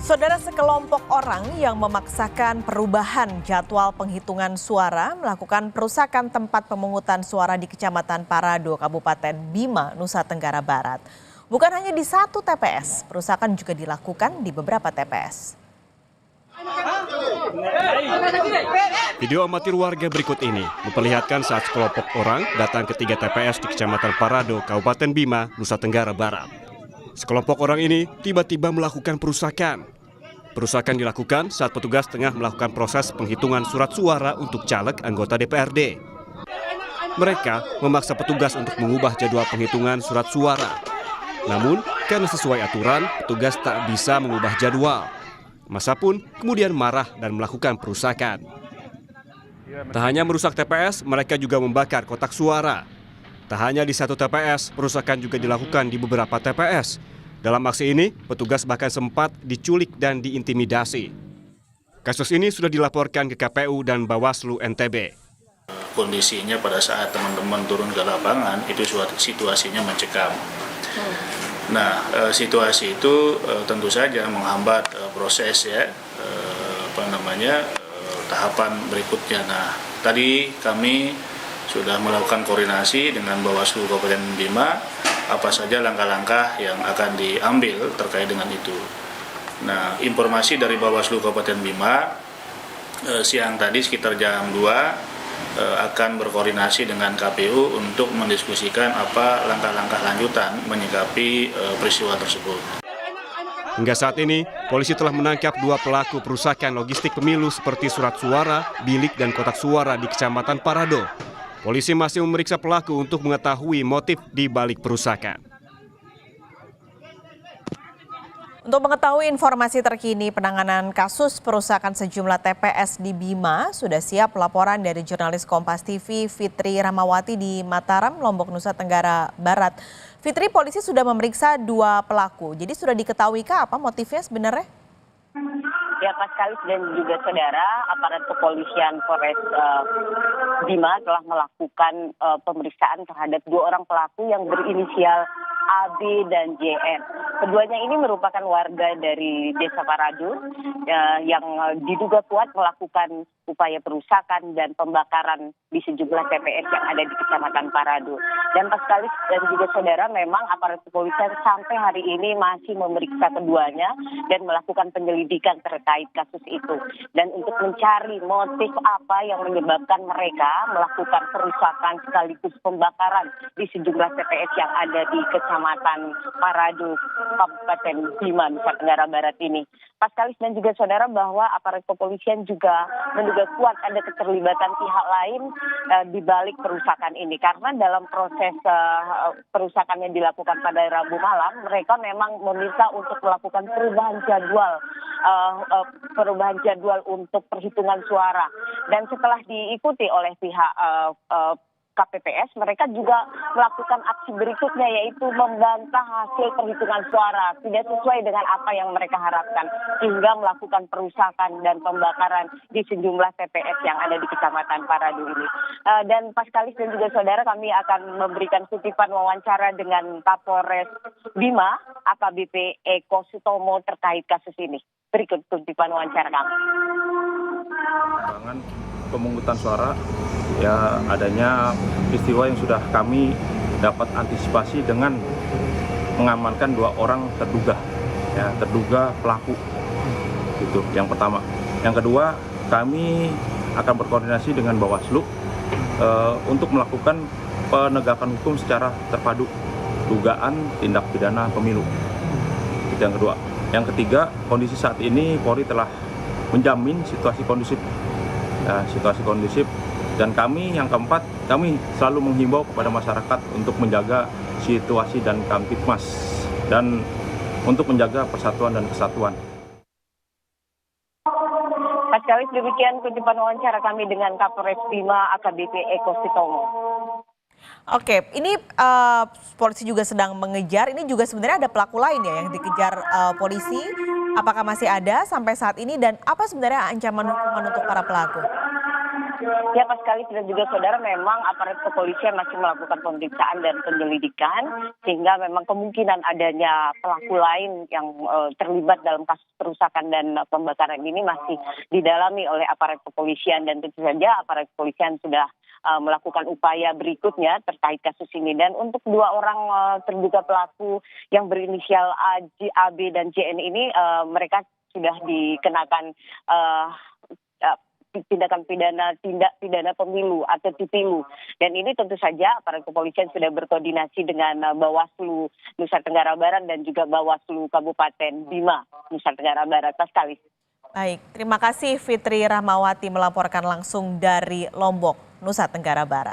Saudara, sekelompok orang yang memaksakan perubahan jadwal penghitungan suara melakukan perusakan tempat pemungutan suara di Kecamatan Parado, Kabupaten Bima, Nusa Tenggara Barat. Bukan hanya di satu TPS, perusakan juga dilakukan di beberapa TPS. Video amatir warga berikut ini memperlihatkan saat sekelompok orang datang ke 3 TPS di Kecamatan Parado, Kabupaten Bima, Nusa Tenggara Barat. Sekelompok orang ini tiba-tiba melakukan perusakan. Perusakan dilakukan saat petugas tengah melakukan proses penghitungan surat suara untuk caleg anggota DPRD. Mereka memaksa petugas untuk mengubah jadwal penghitungan surat suara. Namun, karena sesuai aturan, petugas tak bisa mengubah jadwal. Massa pun kemudian marah dan melakukan perusakan. Tak hanya merusak TPS, mereka juga membakar kotak suara. Tak hanya di satu TPS, perusakan juga dilakukan di beberapa TPS. Dalam aksi ini, petugas bahkan sempat diculik dan diintimidasi. Kasus ini sudah dilaporkan ke KPU dan Bawaslu NTB. Kondisinya pada saat teman-teman turun ke lapangan, itu situasinya mencekam. Nah, situasi itu tentu saja menghambat proses tahapan berikutnya. Nah, tadi kami sudah melakukan koordinasi dengan Bawaslu Kabupaten Bima, apa saja langkah-langkah yang akan diambil terkait dengan itu. Nah, informasi dari Bawaslu Kabupaten Bima, siang tadi sekitar jam 2, akan berkoordinasi dengan KPU untuk mendiskusikan apa langkah-langkah lanjutan menyikapi peristiwa tersebut. Hingga saat ini, polisi telah menangkap 2 pelaku perusakan logistik pemilu seperti surat suara, bilik, dan kotak suara di Kecamatan Parado. Polisi masih memeriksa pelaku untuk mengetahui motif di balik perusakan. Untuk mengetahui informasi terkini penanganan kasus perusakan sejumlah TPS di Bima, sudah siap laporan dari jurnalis Kompas TV Fitri Rahmawati di Mataram, Lombok, Nusa Tenggara Barat. Fitri, polisi sudah memeriksa 2 pelaku. Jadi sudah diketahuikah apa motifnya sebenarnya? Ya, Paskalis dan juga saudara, aparat kepolisian Polres Bima telah melakukan pemeriksaan terhadap 2 orang pelaku yang berinisial AB dan JN. Keduanya ini merupakan warga dari Desa Parado yang diduga kuat melakukan upaya perusakan dan pembakaran di sejumlah TPS yang ada di Kecamatan Parado. Dan Paskalis dan juga saudara, memang aparat kepolisian sampai hari ini masih memeriksa keduanya dan melakukan penyelidikan terkait kasus itu. Dan untuk mencari motif apa yang menyebabkan mereka melakukan perusakan sekaligus pembakaran di sejumlah TPS yang ada di Kecamatan Parado, Kabupaten Bima, Nusa Tenggara Barat ini. Paskalis dan juga saudara, bahwa aparat kepolisian juga menduga kuat ada keterlibatan pihak lain di balik perusakan ini. Karena dalam proses perusakan yang dilakukan pada Rabu malam, mereka memang meminta untuk melakukan perubahan jadwal untuk perhitungan suara. Dan setelah diikuti oleh pihak KPPS, mereka juga melakukan aksi berikutnya, yaitu membantah hasil perhitungan suara tidak sesuai dengan apa yang mereka harapkan, hingga melakukan perusakan dan pembakaran di sejumlah TPS yang ada di Kecamatan Parado ini. Dan Paskalis dan juga saudara, kami akan memberikan kutipan wawancara dengan Kapolres Bima, AKBP Eko Sutomo, terkait kasus ini. Berikut kutipan wawancara kami. Pemungutan suara, ya adanya peristiwa yang sudah kami dapat antisipasi dengan mengamankan 2 orang terduga pelaku. Itu yang pertama. Yang kedua, kami akan berkoordinasi dengan Bawaslu untuk melakukan penegakan hukum secara terpadu dugaan tindak pidana pemilu. Itu yang kedua. Yang ketiga, kondisi saat ini Polri telah menjamin situasi kondusif. Dan kami yang keempat, kami selalu menghimbau kepada masyarakat untuk menjaga situasi dan Kamtipmas dan untuk menjaga persatuan dan kesatuan. Paskalis, demikian kutipan wawancara kami dengan Kapolres Bima, AKBP Eko Sutomo. Oke, ini polisi juga sedang mengejar. Ini juga sebenarnya ada pelaku lain ya yang dikejar polisi. Apakah masih ada sampai saat ini, dan apa sebenarnya ancaman hukuman untuk para pelaku? Ya, Pak Sekali dan juga saudara, memang aparat kepolisian masih melakukan pemeriksaan dan penyelidikan, sehingga memang kemungkinan adanya pelaku lain yang terlibat dalam kasus perusakan dan pembakaran ini masih didalami oleh aparat kepolisian, dan tentu saja aparat kepolisian sudah melakukan upaya berikutnya terkait kasus ini. Dan untuk 2 orang terduga pelaku yang berinisial A, B, dan JN ini, mereka sudah dikenakan tindak pidana pemilu atau TPILU. Dan ini tentu saja aparat kepolisian sudah berkoordinasi dengan Bawaslu Nusa Tenggara Barat dan juga Bawaslu Kabupaten Bima, Nusa Tenggara Barat. Pak Sekali. Baik, terima kasih Fitri Rahmawati melaporkan langsung dari Lombok, Nusa Tenggara Barat.